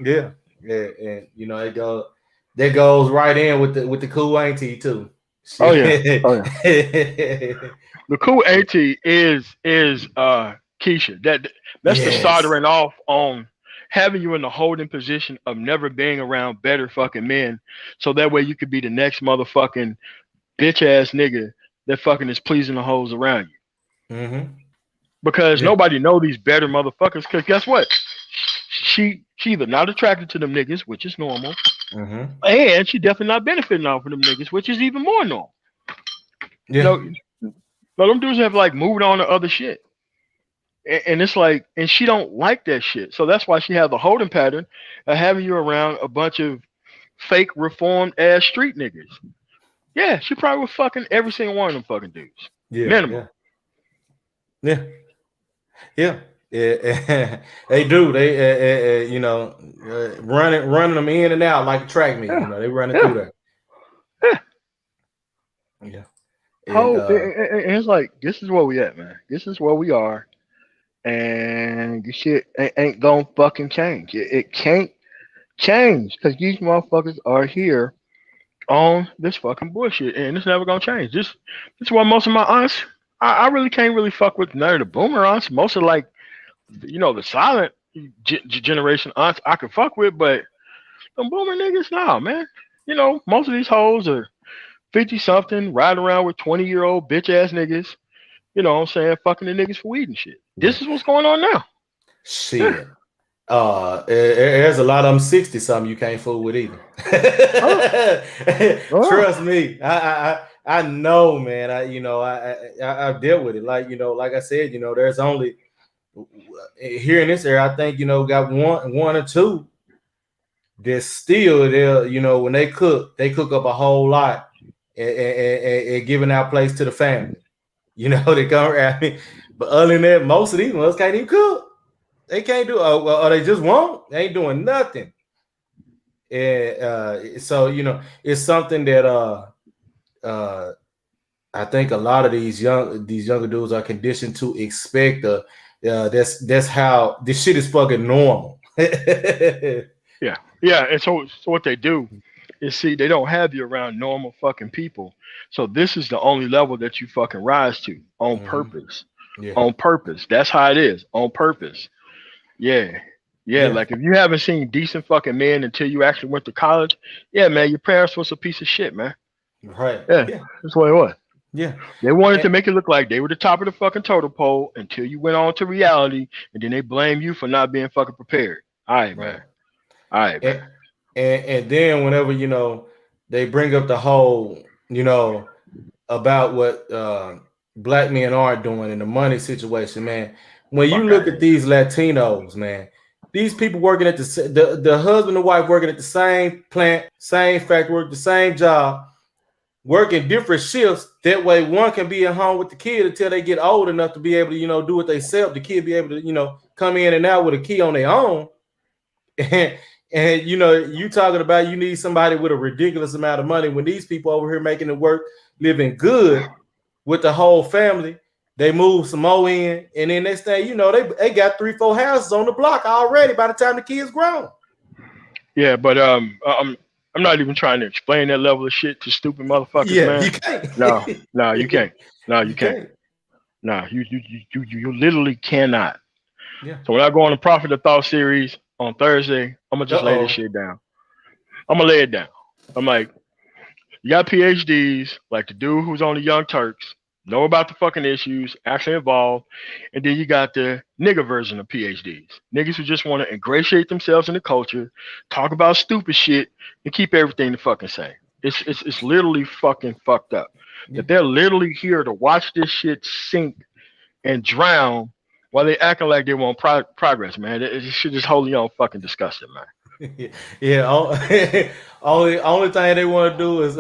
Yeah. Yeah, yeah, and that goes right in with the cool auntie too. Oh yeah. Oh yeah. Shit. The cool AT is Keisha. That's the Yes. soldering off on having you in the holding position of never being around better fucking men, so that way you could be the next motherfucking bitch ass nigga that fucking is pleasing the hoes around you. Mm-hmm. Because Yeah. nobody know these better motherfuckers. Because guess what? She either not attracted to them niggas, which is normal, Mm-hmm. and she definitely not benefiting off of them niggas, which is even more normal. Yeah. No, no, them dudes have like moved on to other shit. And it's like, and she don't like that shit. So that's why she had the holding pattern of having you around a bunch of fake reformed ass street niggas. Yeah, she probably was fucking every single one of them fucking dudes. Yeah. Minimum. Yeah. Yeah. Yeah. Yeah. They do. They running them in and out like a track meet. Yeah, They running through yeah, there. yeah. Yeah. And Whole, and it's like, this is where we at, man. This is where we are. And this shit ain't gonna fucking change. It can't change because these motherfuckers are here on this fucking bullshit, and it's never gonna change. This is why most of my aunts, I really can't really fuck with none of the boomer aunts. Most of like, the silent generation aunts I can fuck with, but the boomer niggas, nah, man. Most of these hoes are 50 something, riding around with 20-year-old bitch ass niggas. You know what I'm saying? Fucking the niggas for weed and shit. yeah. This is what's going on now. Yeah. Shit. There's a lot of them 60 something you can't fool with either. Oh, oh, Trust me, I know, man. I've dealt with it. Like like I said, there's only here in this area. I think got one or two that still there. When they cook up a whole lot and giving out plates to the family. They come around me, but other than that, most of these ones can't even cook. They can't do, or they just won't. They ain't doing nothing. And so it's something that uh, I think a lot of these younger dudes are conditioned to expect. That's how this shit is fucking normal. yeah, yeah. And so what they do is see they don't have you around normal fucking people. So this is the only level that you fucking rise to on Hmm. purpose. Yeah, On purpose. That's how it is. On purpose. Yeah. Yeah, yeah, like if you haven't seen decent fucking men until you actually went to college, yeah, man, your parents was a piece of shit, man. right. Yeah, Yeah, that's what it was. yeah. They wanted to And, make it look like they were the top of the fucking totem pole until you went on to reality, and then they blame you for not being fucking prepared. All right, man. right. All right, man. And, and then whenever they bring up the whole about what black men are doing in the money situation, man. When you Fuck out look of at here. these Latinos, man, these people working at the husband and wife working at the same plant, same factory, work the same job, working different shifts. That way, one can be at home with the kid until they get old enough to be able to do what they sell. The kid be able to come in and out with a key on their own. And you talking about you need somebody with a ridiculous amount of money when these people over here making it work, living good with the whole family. They move some more in, and then next thing they got 3, 4 houses on the block already by the time the kids grown. Yeah, but I'm not even trying to explain that level of shit to stupid motherfuckers, Yeah, man. you can't. No, no, you can't. No, you You can't. can't. No, you literally cannot. Yeah. So when I go on the Prophet of Thought series on Thursday, I'm gonna Uh just lay this oh. shit down. I'm gonna lay it down. I'm like, you got PhDs, like the dude who's on the Young Turks, know about the fucking issues, actually involved, and then you got the nigga version of PhDs, niggas who just want to ingratiate themselves in the culture, talk about stupid shit, and keep everything the fucking same. It's literally fucking fucked up Yeah. that they're literally here to watch this shit sink and drown while they acting like they want progress, man. This shit is wholly on fucking disgusting, man. Yeah. Only thing they want to do is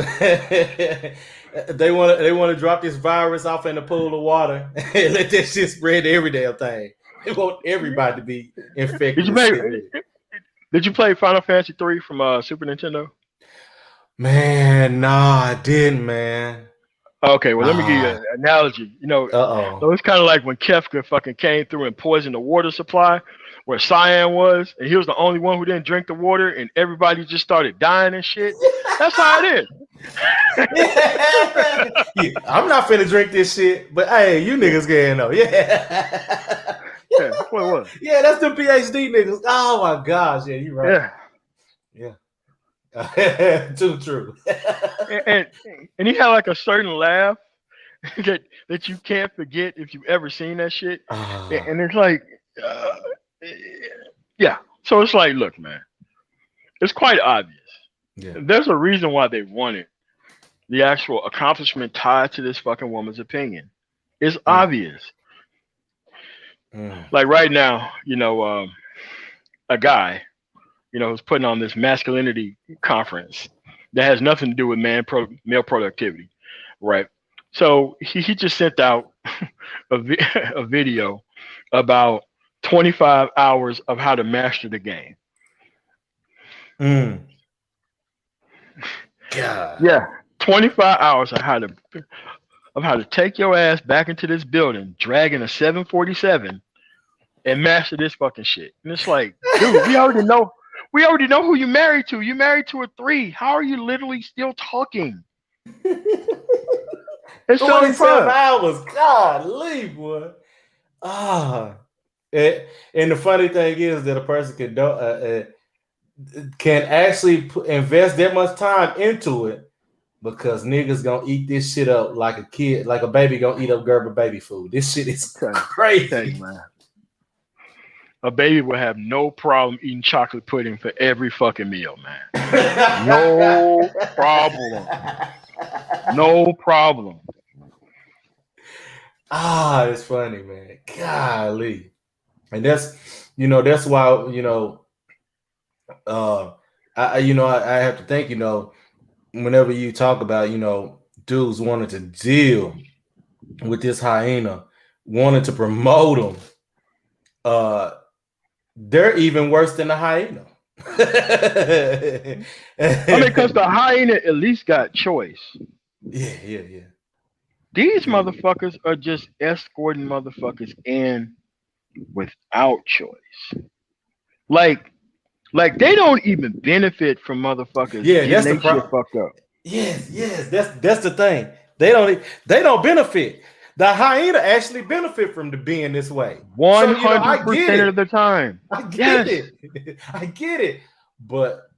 they want to drop this virus off in the pool of water and let that shit spread to every damn thing. They want everybody to be Did infected you and play? sick with it. Did you play Final Fantasy 3 from Super Nintendo? Man, nah, I didn't, man. Okay, well, let me give you Ah, an analogy. So uh-oh. it's kind of like when Kefka fucking came through and poisoned the water supply where Cyan was, and he was the only one who didn't drink the water, and everybody just started dying and shit. That's how it Yeah, I'm not finna drink this shit, but hey, you niggas getting though. Yeah. yeah, that's what it was. Yeah, that's the PhD niggas. Oh my gosh, yeah, you're right. Yeah, Yeah. Too true. and, and and he had like a certain laugh that you can't forget if you ever seen that shit, Ah, and it's like, uh, yeah. So it's like, look, man, it's quite obvious. yeah. There's a reason why they wanted the actual accomplishment tied to this fucking woman's opinion. It's Mm, obvious. mm, Like right now, a guy, who's putting on this masculinity conference that has nothing to do with male productivity, right? So he just sent out a video about 25 hours of how to master the game. mm. God. Yeah, 25 hours of how to take your ass back into this building, dragging a 747 and master this fucking shit. And it's like, dude, we already know who you married to. You married to a three. How are you literally still talking? It's selling 27 product. hours. God, leave, boy. Ah. And the funny thing is that a person can actually invest that much time into it because niggas gonna eat this shit up like a kid, like a baby gonna eat up Gerber baby food. This shit is Tell you, crazy. man. a baby would have no problem eating chocolate pudding for every fucking meal, man. No problem. No problem. Ah, it's funny, man. Golly. And that's why, uh I have to think, whenever you talk about, dudes wanting to deal with this hyena, wanting to promote them, uh they're even worse than the hyena. I mean, because the hyena at least got choice. Yeah, yeah, yeah. These motherfuckers are just escorting motherfuckers in without choice. Like, like they don't even benefit from motherfuckers Yeah, getting that's the their shit problem. fucked up. Yes, yes, that's the thing. They don't benefit. The hyena actually benefit from the being this way. One So hundred I get percent of it. the time. I get Yes. it. I get it. But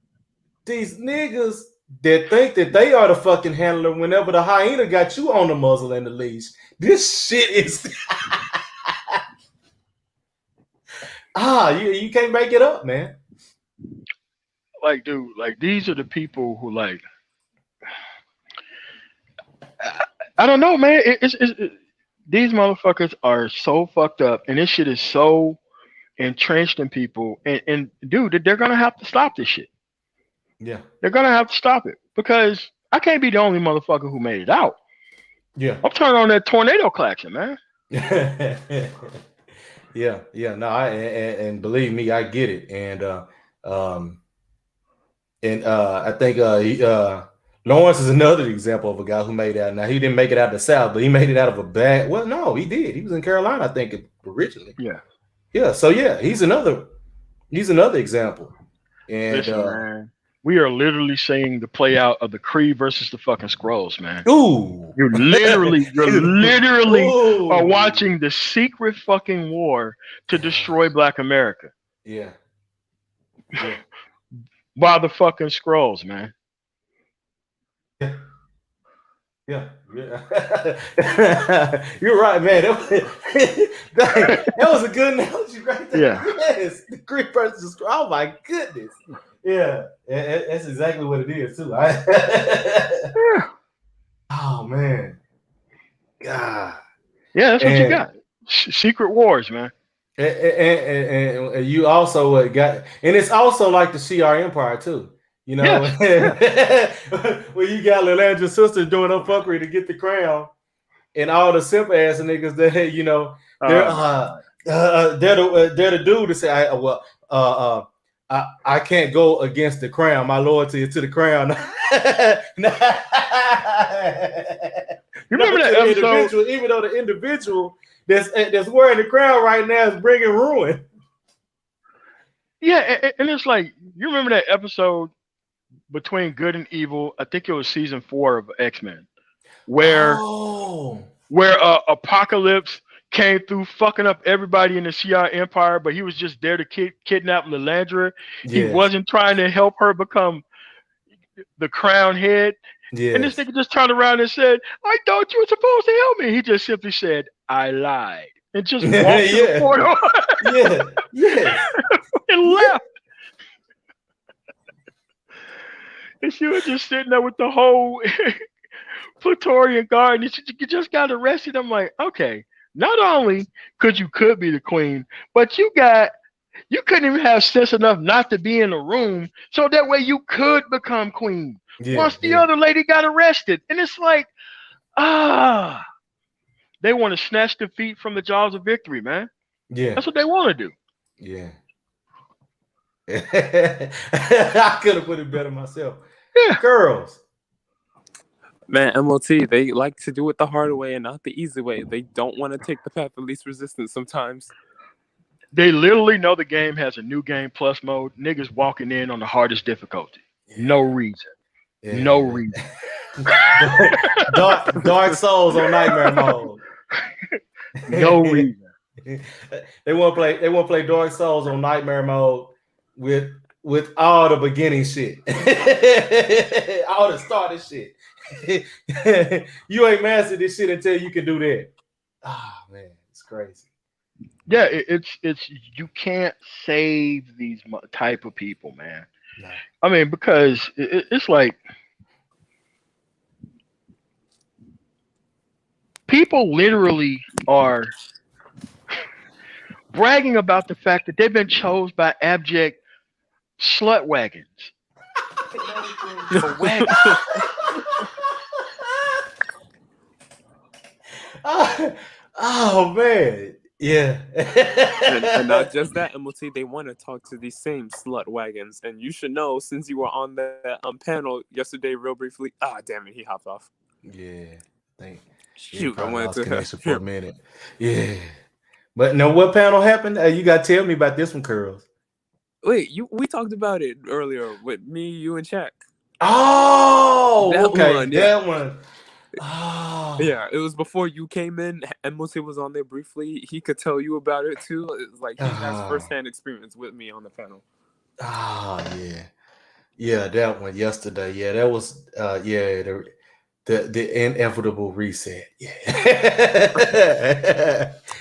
these niggas that think that they are the fucking handler whenever the hyena got you on the muzzle and the leash, this shit is you can't make it up, man. Like, dude, like these are the people who like. I don't know, man. These motherfuckers are so fucked up, and this shit is so entrenched in people. And dude, they're gonna have to stop this shit. Yeah. They're gonna have to stop it because I can't be the only motherfucker who made it out. Yeah. I'm turning on that tornado klaxon, man. Yeah, yeah. No, and believe me, I get it. Um I think Lawrence is another example of a guy who made it out. Now he didn't make it out of the South, but he made it out of a bad. Well, no, he did. He was in Carolina, I think, originally. Yeah. Yeah. So yeah, he's another example. And Listen, man. We are literally seeing the play out of the Kree versus the fucking Skrulls, man. ooh, You're literally are ooh, watching the secret fucking war to destroy Black America yeah, yeah, by the fucking Skrulls, man. yeah. Yeah, yeah. You're right, man. That was a good analogy right there. Yeah. Yes, the Greek versus oh my goodness. Yeah, that's exactly what it is too. Yeah. Oh man, God. Yeah, that's what you And got. Secret wars, man. and you also got, and it's also like the Shi'ar Empire too. Yes. Yeah. Where you got Lilandra's sister doing her fuckery to get the crown, and all the simp ass niggas that they're Oh my god. they're the dude to say I can't go against the crown. My loyalty is to the crown. You Not remember to that the episode? individual, even though the individual that's wearing the crown right now is bringing ruin. Yeah, and it's like you remember that episode between good and evil. I think it was season 4 of X-Men, where Oh, Apocalypse came through fucking up everybody in the CI Empire, but he was just there to kidnap Lilandra. He yes, wasn't trying to help her become the crown head. And this yes. nigga just turned around and said, "I thought you were supposed to help me." He just simply said, "I lied," and just walked to the Yeah, portal yeah, yes, and yeah, left. And she was just sitting there with the whole Praetorian Guard, and you just got arrested. I'm like, okay, not only could be the queen, but you couldn't even have sense enough not to be in the room, so that way you could become queen. yeah, Once the yeah, other lady got arrested, and it's like, ah, they want to snatch defeat from the jaws of victory, man. yeah, That's what they want to do. yeah. I could have put it better myself. Yeah, Girls. Man, MOT, they like to do it the hard way and not the easy way. They don't want to take the path of least resistance sometimes. they literally know the game has a new game plus mode. Niggas walking in on the hardest difficulty. No reason. Yeah, No yeah. reason. Dark Souls on nightmare mode. No reason. They want to play Dark Souls on nightmare mode with all the beginning shit, all the starter shit. You ain't mastered this shit until you can do that. Ah, man, it's crazy. Yeah, it's you can't save these type of people, man. No. I mean, because it's like people literally are bragging about the fact that they've been chose by abject slut wagons. A wagon. Oh man. Yeah. And not just that, MLT, they want to talk to these same slut wagons. And you should know, since you were on that panel yesterday, real briefly. Ah, damn it, he hopped off. Yeah. Think yeah, Shoot, I probably wanted lost to connection for hear. a minute. Yeah. But no, what panel happened? You gotta tell me about this one, Curls. Wait, we talked about it earlier with me, you, and Shaq. Oh, That okay. one, yeah. That one. Oh. Yeah, it was before you came in. MLT was on there briefly. He could tell you about it too. It's like he has Oh, firsthand experience with me on the panel. yeah. Yeah, that one yesterday. Yeah, that was yeah, the inevitable reset. Yeah.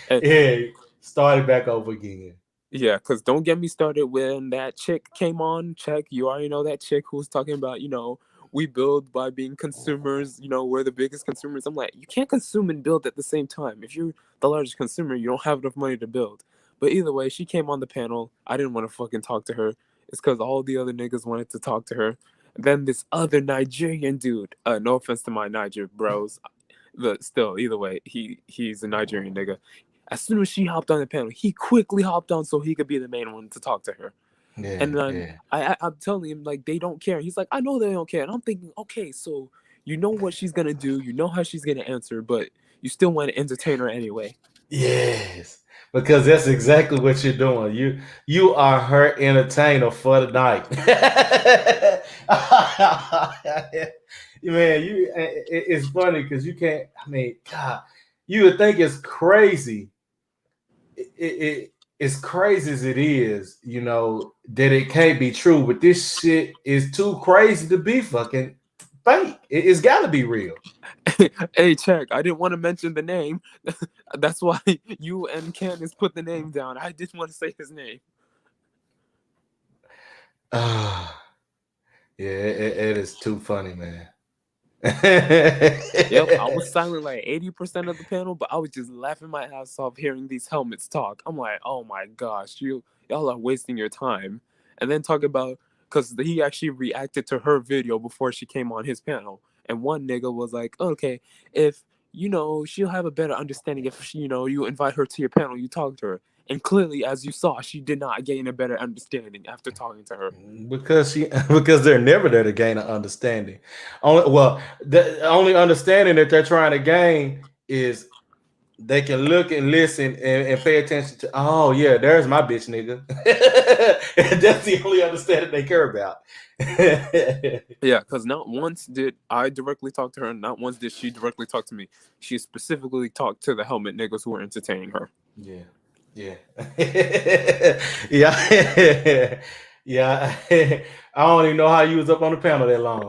And Yeah. Started back over again. yeah, because don't get me started when that chick came on. Check, you already know that chick who's talking about, we build by being consumers, we're the biggest consumers. I'm like, you can't consume and build at the same time. If you're the largest consumer, you don't have enough money to build. But either way, she came on the panel. I didn't want to fucking talk to her. It's because all the other niggas wanted to talk to her. And then this other Nigerian dude, no offense to my Niger bros, but still, either way, he's a Nigerian nigga. As soon as she hopped on the panel, he quickly hopped on so he could be the main one to talk to her. Yeah, And then yeah. I'm telling him, like, they don't care. He's like, I know they don't care. And I'm thinking, okay, so you know what she's gonna do, you know how she's gonna answer, but you still want to entertain her anyway. Yes. Because that's exactly what you're doing. You are her entertainer for the night. Man, it's funny because you can't. I mean, God, you would think it's crazy. It's crazy as it is, that it can't be true. But this shit is too crazy to be fucking fake. It's got to be real. Hey, check. I didn't want to mention the name. That's why you and Candace put the name down. I didn't want to say his name. Yeah, it is too funny, man. Yep, I was silent like 80% of the panel, but I was just laughing my ass off hearing these helmets talk. I'm like, oh my gosh, y'all are wasting your time. And then talk about, because he actually reacted to her video before she came on his panel. And one nigga was like, okay, if, she'll have a better understanding if, you invite her to your panel, you talk to her. And clearly, as you saw, she did not gain a better understanding after talking to her. Because they're never there to gain an understanding. The only understanding that they're trying to gain is they can look and listen and pay attention to. Oh yeah, there's my bitch nigga. That's the only understanding they care about. Yeah, because not once did I directly talk to her, and not once did she directly talk to me. She specifically talked to the helmet niggas who were entertaining her. Yeah. Yeah. Yeah. Yeah. I don't even know how you was up on the panel that long.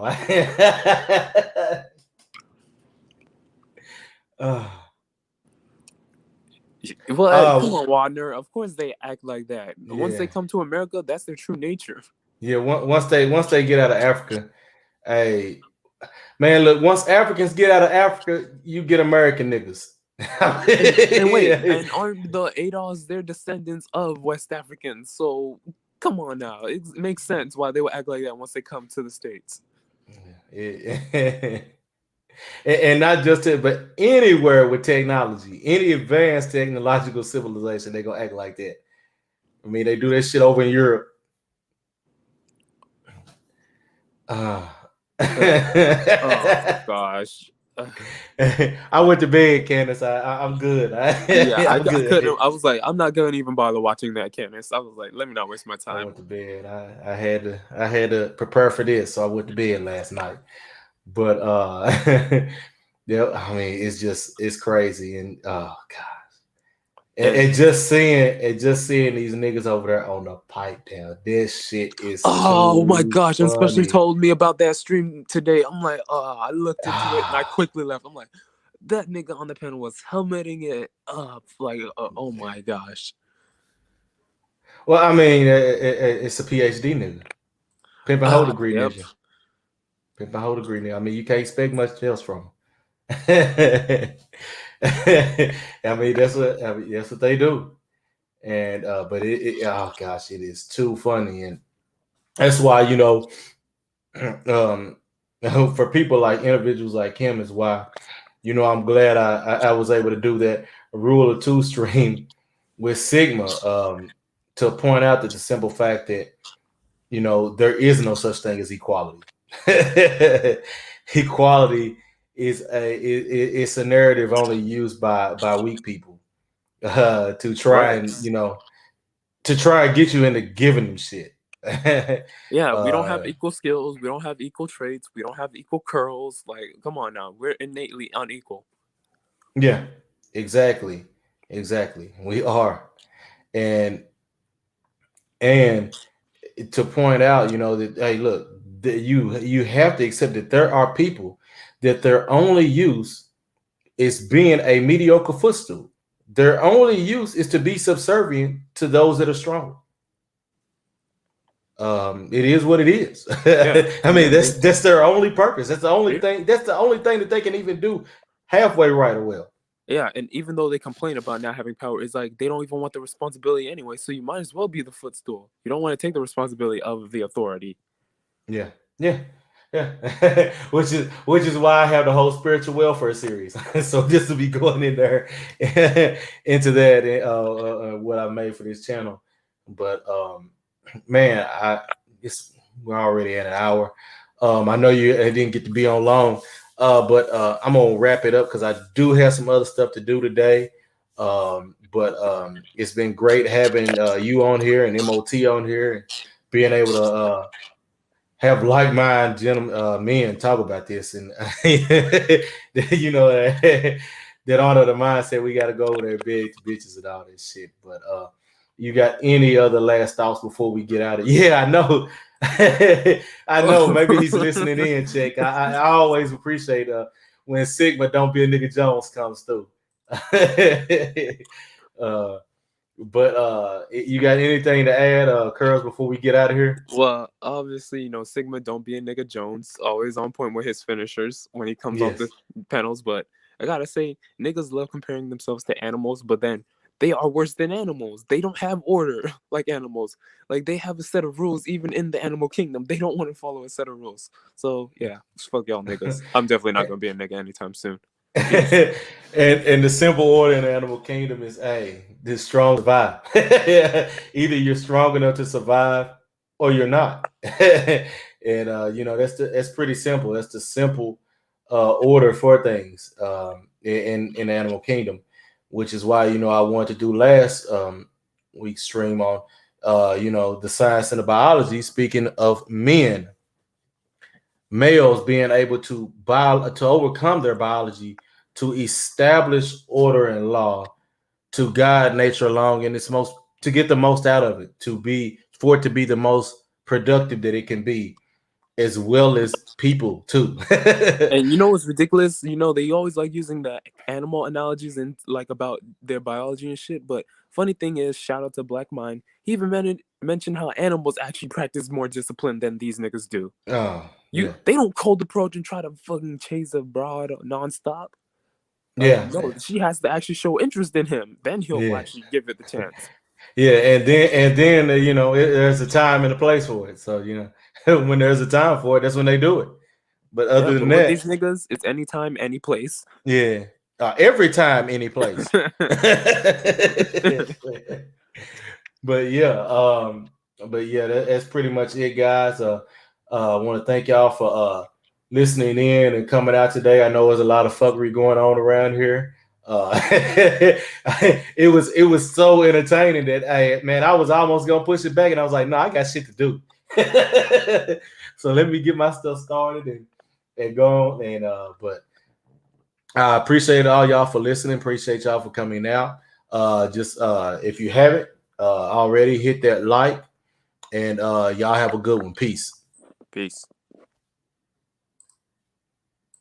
Well, come on, Wadner. Of course they act like that. Yeah. Once they come to America, that's their true nature. Yeah, once they get out of Africa, hey, man, look, once Africans get out of Africa, you get American niggas. and wait, and aren't the ADOS their descendants of West Africans? So come on now, it makes sense why they would act like that once they come to the States. And not just it, but anywhere with technology, any advanced technological civilization, they're gonna act like that. I mean, they do that shit over in Europe. Oh gosh. I went to bed, Candace. I'm good. I'm good. I was like, I'm not gonna even bother watching that, Candace. I was like, let me not waste my time. I went to bed. I had to prepare for this, so I went to bed last night. But yeah, I mean, it's crazy, and oh gosh, and just seeing these niggas over there on the pipe down, this shit is oh my gosh, funny. And especially told me about that stream today. I'm like, I looked into it and I quickly left. I'm like, That nigga on the panel was helmeting it up like, oh my gosh. Well, I mean, it's a PhD nigga, pimp and hoe degree Yep. ninja, pimp and hoe degree ninja. I mean, you can't expect much else from him. That's what they do, and but oh gosh, it is too funny, and that's why um, for people like individuals like him is why I'm glad I was able to do that rule of two stream with Sigma, to point out that the simple fact that there is no such thing as equality. Equality is it's a narrative only used by weak people to try Right. and to try and get you into giving them shit. Yeah, we don't uh, have equal skills. We don't have equal traits. We don't have equal curls. Like, come on now. We're innately unequal. yeah, exactly, exactly. We are, and and to point out, that hey, look, that you have to accept that there are people that their only use is being a mediocre footstool. Their only use is to be subservient to those that are strong. It is what it is. Yeah, I and mean, then that's their only purpose. That's the only they thing. That's the only thing that they can even do halfway right or well. yeah, and even though they complain about not having power, it's like they don't even want the responsibility anyway. So you might as well be the footstool. You don't want to take the responsibility of the authority. Yeah, yeah, yeah. which is why I have the whole spiritual welfare series. So this will be going in there into that what I made for this channel. But man, we're already at an hour. I know you didn't get to be on long, but I'm gonna wrap it up because I do have some other stuff to do today. But it's been great having you on here and MOT on here and being able to have like-minded gentlemen, men talk about this, and that under the mindset we got to go over there, big bitches and all this shit. But you got any other last thoughts before we get out of? Yeah, I know, I know. Maybe he's listening in. Check. I always appreciate when Sigma don't be a nigga Jones comes through. uh, but you got anything to add, Curls, before we get out of here? Well, obviously, Sigma don't be a nigga Jones. Always on point with his finishers when he comes off the Yes. panels. But I gotta say, niggas love comparing themselves to animals, but then they are worse than animals. They don't have order like animals. Like they have a set of rules even in the animal kingdom. They don't want to follow a set of rules. So yeah, fuck y'all niggas. I'm definitely not gonna be a nigga anytime soon. Peace. And the simple order in the animal kingdom is a this strong survive. Either you're strong enough to survive or you're not. And that's pretty simple. That's the simple order for things in the animal kingdom, which is why I wanted to do last week's stream on the science and the biology. Speaking of males being able to overcome their biology, to establish order and law, to guide nature along in its most, to get the most out of it, for it to be the most productive that it can be, as well as people too. And you know what's ridiculous? They always like using the animal analogies and like about their biology and shit. But funny thing is, shout out to Black Mind. He even mentioned how animals actually practice more discipline than these niggas do. Oh yeah, They don't cold approach and try to fucking chase a broad nonstop. Like yeah, no, she has to actually show interest in him. Then he'll yeah, actually give it the chance. yeah. And then there's a time and a place for it. So when there's a time for it, that's when they do it. But Yeah, other than but with these that, niggas, it's anytime, any place. yeah, every time, any place. But yeah, that's pretty much it, guys. I want to thank y'all for listening in and coming out today. I know there's a lot of fuckery going on around here. It was so entertaining that I was almost gonna push it back, and I was like, no, I got shit to do. So let me get my stuff started and go on. And but I appreciate all y'all for listening. Appreciate y'all for coming out. Just if you haven't already, hit that like, and y'all have a good one. Peace. Peace.